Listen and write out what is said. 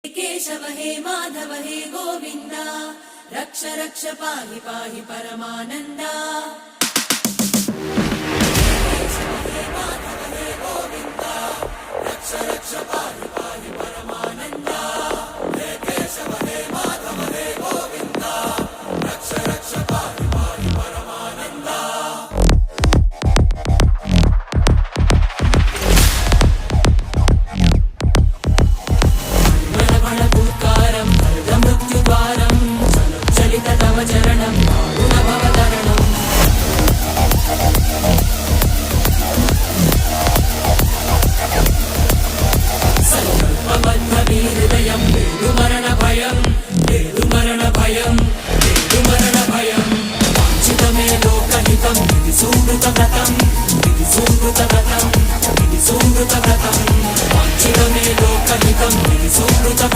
केशव हे माधव हे गोविंद रक्ष रक्ष पाहि पाहि परमानंदा। केशव हे माधव हे गोविंद रक्ष रक्ष पाहि पाहि परमानंदा। हे केशव हे माधव हे गोविंद रक्ष रक्ष पाहि पाहि परमानंदा। चरणं गुणभवतरणं संकल्पबद्धवीहृदयं वेदुमरणभयं वेदुमरणभयं वेदुमरणभयं वाञ्छितमे लोकहितं विधि सुहृतव्रतं विधि सुहृतव्रतं विधि सुहृतव्रतं वाञ्छितमे लोकहितं विधि सुहृतव्रतं।